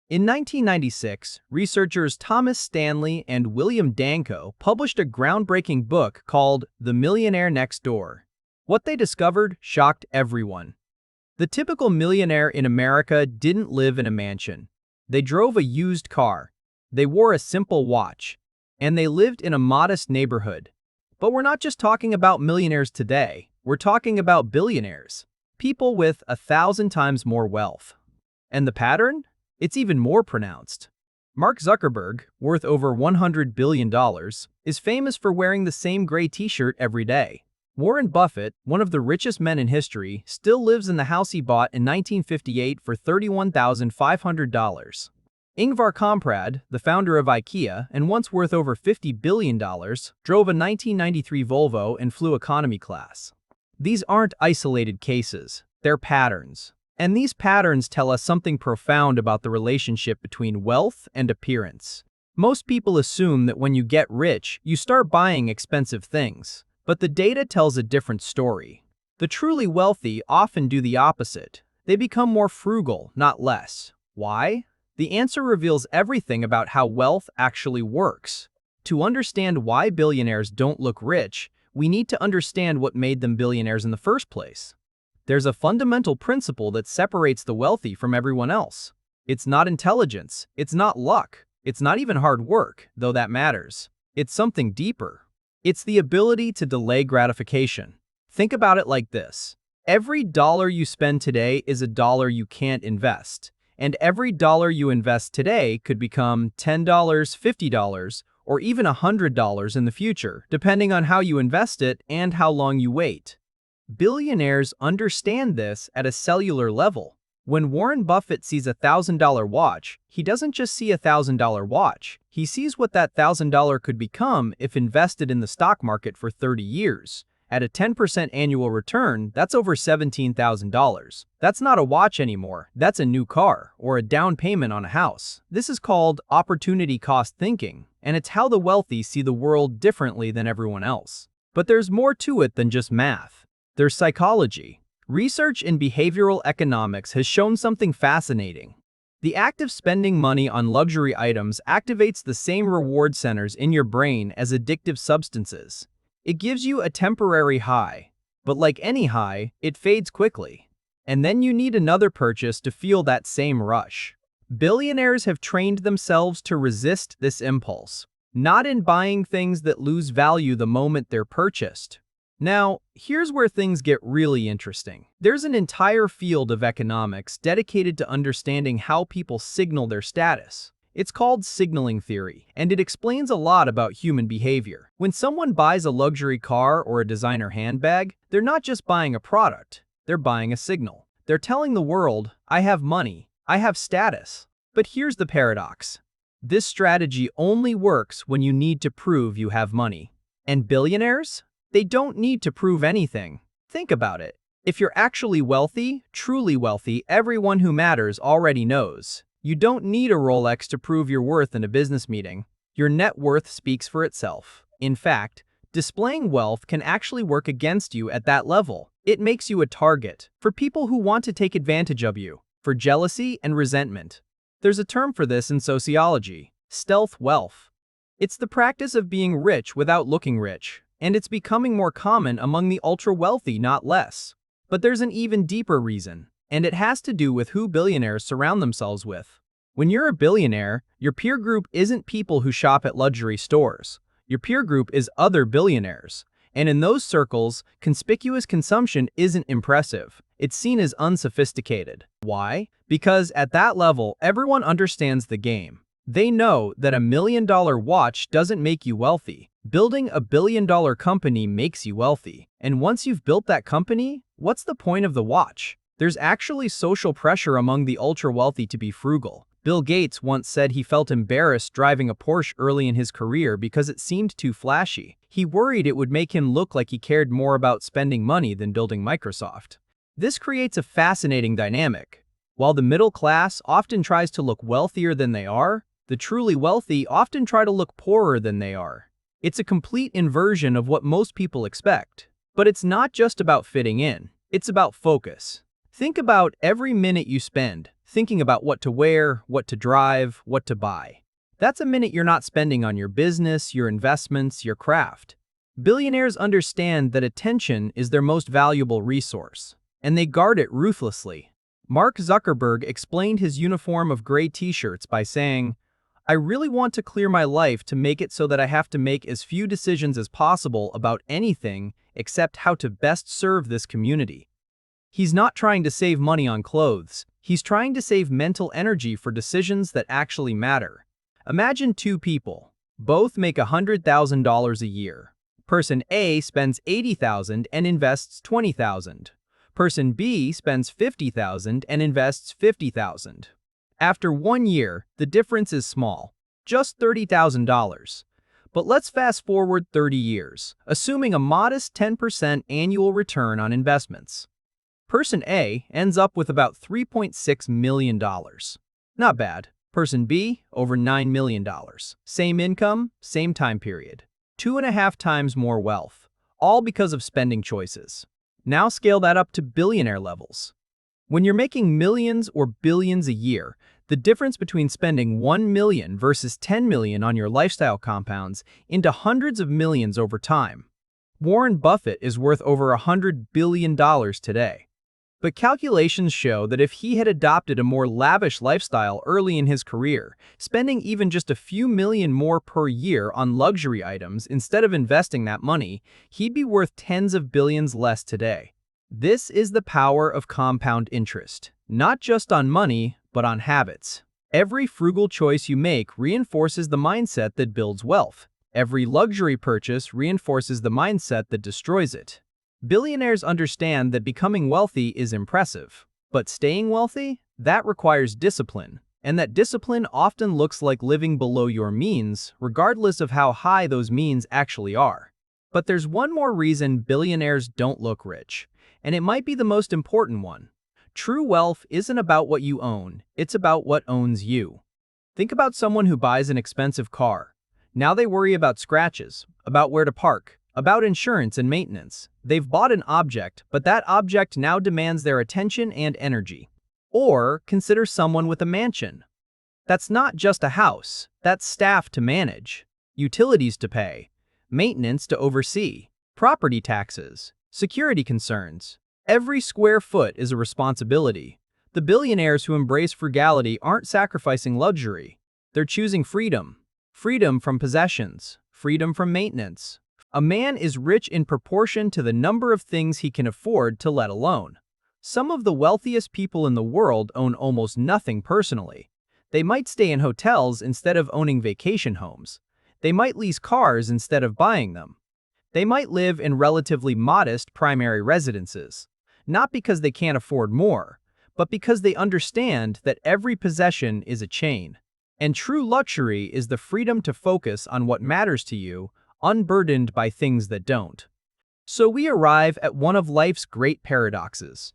In 1996, researchers Thomas Stanley and William Danko published a groundbreaking book called The Millionaire Next Door. What they discovered shocked everyone. The typical millionaire in America didn't live in a mansion. They drove a used car. They wore a simple watch. And they lived in a modest neighborhood. But we're not just talking about millionaires today. We're talking about billionaires. People with 1,000 times more wealth. And the pattern? It's even more pronounced. Mark Zuckerberg, worth over $100 billion, is famous for wearing the same gray t-shirt every day. Warren Buffett, one of the richest men in history, still lives in the house he bought in 1958 for $31,500. Ingvar Kamprad, the founder of IKEA and once worth over $50 billion, drove a 1993 Volvo and flew economy class. These aren't isolated cases, they're patterns. And these patterns tell us something profound about the relationship between wealth and appearance. Most people assume that when you get rich, you start buying expensive things. But the data tells a different story. The truly wealthy often do the opposite. They become more frugal, not less. Why? The answer reveals everything about how wealth actually works. To understand why billionaires don't look rich, we need to understand what made them billionaires in the first place. There's a fundamental principle that separates the wealthy from everyone else. It's not intelligence, it's not luck, it's not even hard work, though that matters. It's something deeper. It's the ability to delay gratification. Think about it like this. Every dollar you spend today is a dollar you can't invest. And every dollar you invest today could become $10, $50, or even $100 in the future, depending on how you invest it and how long you wait. Billionaires understand this at a cellular level. When Warren Buffett sees a $1,000 watch, he doesn't just see a $1,000 watch. He sees what that $1,000 could become if invested in the stock market for 30 years. At a 10% annual return, that's over $17,000. That's not a watch anymore. That's a new car or a down payment on a house. This is called opportunity cost thinking, and it's how the wealthy see the world differently than everyone else. But there's more to it than just math. There's psychology. Research in behavioral economics has shown something fascinating. The act of spending money on luxury items activates the same reward centers in your brain as addictive substances. It gives you a temporary high, but like any high, it fades quickly. And then you need another purchase to feel that same rush. Billionaires have trained themselves to resist this impulse, not in buying things that lose value the moment they're purchased. Now, here's where things get really interesting. There's an entire field of economics dedicated to understanding how people signal their status. It's called signaling theory, and it explains a lot about human behavior. When someone buys a luxury car or a designer handbag, they're not just buying a product, they're buying a signal. They're telling the world, I have money, I have status. But here's the paradox. This strategy only works when you need to prove you have money. And billionaires? They don't need to prove anything. Think about it. If you're actually wealthy, truly wealthy, everyone who matters already knows. You don't need a Rolex to prove your worth in a business meeting. Your net worth speaks for itself. In fact, displaying wealth can actually work against you at that level. It makes you a target for people who want to take advantage of you, for jealousy and resentment. There's a term for this in sociology, stealth wealth. It's the practice of being rich without looking rich. And it's becoming more common among the ultra-wealthy, not less. But there's an even deeper reason, and it has to do with who billionaires surround themselves with. When you're a billionaire, your peer group isn't people who shop at luxury stores. Your peer group is other billionaires. And in those circles, conspicuous consumption isn't impressive. It's seen as unsophisticated. Why? Because at that level, everyone understands the game. They know that a $1 million watch doesn't make you wealthy. Building a $1 billion company makes you wealthy. And once you've built that company, what's the point of the watch? There's actually social pressure among the ultra-wealthy to be frugal. Bill Gates once said he felt embarrassed driving a Porsche early in his career because it seemed too flashy. He worried it would make him look like he cared more about spending money than building Microsoft. This creates a fascinating dynamic. While the middle class often tries to look wealthier than they are, the truly wealthy often try to look poorer than they are. It's a complete inversion of what most people expect. But it's not just about fitting in. It's about focus. Think about every minute you spend. thinking about what to wear, what to drive, what to buy. That's a minute you're not spending on your business, your investments, your craft. Billionaires understand that attention is their most valuable resource, and they guard it ruthlessly. Mark Zuckerberg explained his uniform of gray t-shirts by saying, "I really want to clear my life to make it so that I have to make as few decisions as possible about anything except how to best serve this community." He's not trying to save money on clothes. He's trying to save mental energy for decisions that actually matter. Imagine two people. Both make $100,000 a year. Person A spends $80,000 and invests $20,000. Person B spends $50,000 and invests $50,000. After 1 year, the difference is small, just $30,000. But let's fast forward 30 years, assuming a modest 10% annual return on investments. Person A ends up with about $3.6 million. Not bad. Person B, over $9 million. Same income, same time period. 2.5 times more wealth, all because of spending choices. Now scale that up to billionaire levels. When you're making millions or billions a year, the difference between spending $1 million versus $10 million on your lifestyle compounds into hundreds of millions over time. Warren Buffett is worth over $100 billion today. But calculations show that if he had adopted a more lavish lifestyle early in his career, spending even just a few million more per year on luxury items instead of investing that money, he'd be worth tens of billions less today. This is the power of compound interest, not just on money, but on habits. Every frugal choice you make reinforces the mindset that builds wealth. Every luxury purchase reinforces the mindset that destroys it. Billionaires understand that becoming wealthy is impressive, but staying wealthy, that requires discipline, and that discipline often looks like living below your means, regardless of how high those means actually are. But there's one more reason billionaires don't look rich, and it might be the most important one. True wealth isn't about what you own, it's about what owns you. Think about someone who buys an expensive car. Now they worry about scratches, about where to park, about insurance and maintenance. They've bought an object, but that object now demands their attention and energy. Or consider someone with a mansion. That's not just a house, that's staff to manage, utilities to pay, maintenance to oversee, property taxes, security concerns. Every square foot is a responsibility. The billionaires who embrace frugality aren't sacrificing luxury. They're choosing freedom. Freedom from possessions, freedom from maintenance. A man is rich in proportion to the number of things he can afford to let alone. Some of the wealthiest people in the world own almost nothing personally. They might stay in hotels instead of owning vacation homes. They might lease cars instead of buying them. They might live in relatively modest primary residences, not because they can't afford more, but because they understand that every possession is a chain. And true luxury is the freedom to focus on what matters to you, unburdened by things that don't. So we arrive at one of life's great paradoxes.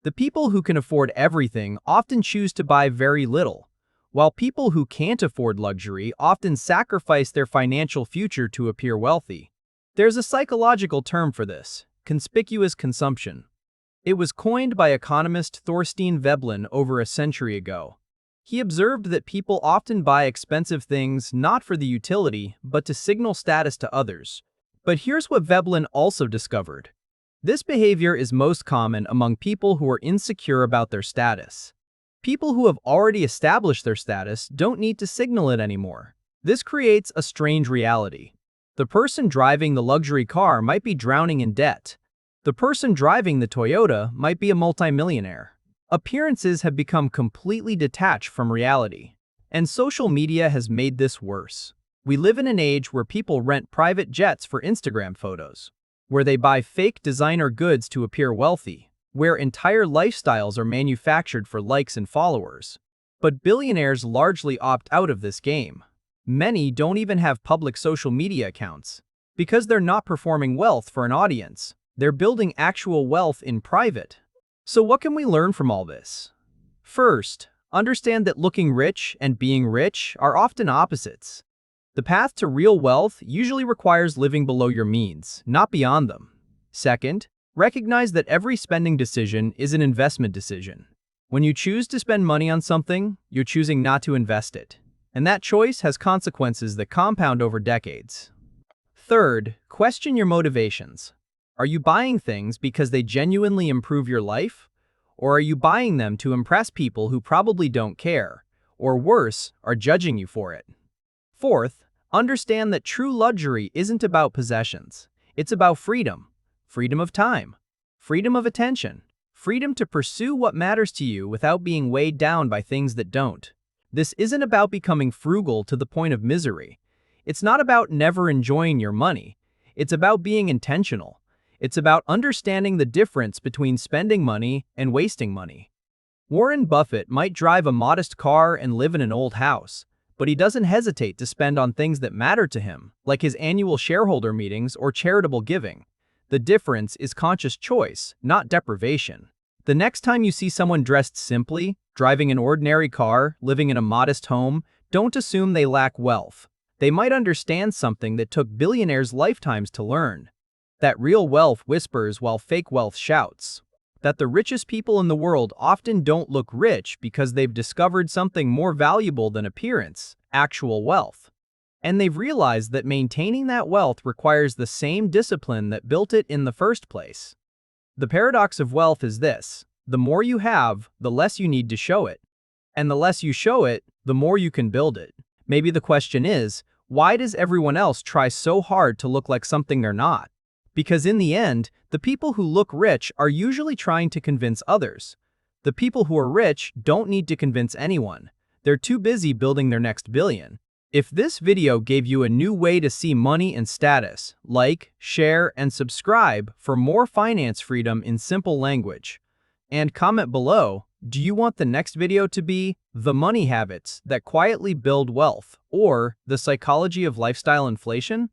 The people who can afford everything often choose to buy very little, while people who can't afford luxury often sacrifice their financial future to appear wealthy. There's a psychological term for this: conspicuous consumption. It was coined by economist Thorstein Veblen over a century ago. He observed that people often buy expensive things not for the utility, but to signal status to others. But here's what Veblen also discovered. This behavior is most common among people who are insecure about their status. People who have already established their status don't need to signal it anymore. This creates a strange reality. The person driving the luxury car might be drowning in debt. The person driving the Toyota might be a multimillionaire. Appearances have become completely detached from reality. And social media has made this worse. We live in an age where people rent private jets for Instagram photos, where they buy fake designer goods to appear wealthy, where entire lifestyles are manufactured for likes and followers. But billionaires largely opt out of this game. Many don't even have public social media accounts. Because they're not performing wealth for an audience, they're building actual wealth in private. So what can we learn from all this? First, understand that looking rich and being rich are often opposites. The path to real wealth usually requires living below your means, not beyond them. Second, recognize that every spending decision is an investment decision. When you choose to spend money on something, you're choosing not to invest it. And that choice has consequences that compound over decades. Third, question your motivations. Are you buying things because they genuinely improve your life? Or are you buying them to impress people who probably don't care, or worse, are judging you for it? Fourth, understand that true luxury isn't about possessions. It's about freedom. Freedom of time. Freedom of attention. Freedom to pursue what matters to you without being weighed down by things that don't. This isn't about becoming frugal to the point of misery. It's not about never enjoying your money. It's about being intentional. It's about understanding the difference between spending money and wasting money. Warren Buffett might drive a modest car and live in an old house, but he doesn't hesitate to spend on things that matter to him, like his annual shareholder meetings or charitable giving. The difference is conscious choice, not deprivation. The next time you see someone dressed simply, driving an ordinary car, living in a modest home, don't assume they lack wealth. They might understand something that took billionaires' lifetimes to learn. That real wealth whispers while fake wealth shouts. That the richest people in the world often don't look rich because they've discovered something more valuable than appearance, actual wealth. And they've realized that maintaining that wealth requires the same discipline that built it in the first place. The paradox of wealth is this: the more you have, the less you need to show it. And the less you show it, the more you can build it. Maybe the question is, why does everyone else try so hard to look like something they're not? Because in the end, the people who look rich are usually trying to convince others. The people who are rich don't need to convince anyone. They're too busy building their next billion. If this video gave you a new way to see money and status, like, share, and subscribe for more finance freedom in simple language. And comment below, do you want the next video to be The Money Habits That Quietly Build Wealth or The Psychology of Lifestyle Inflation?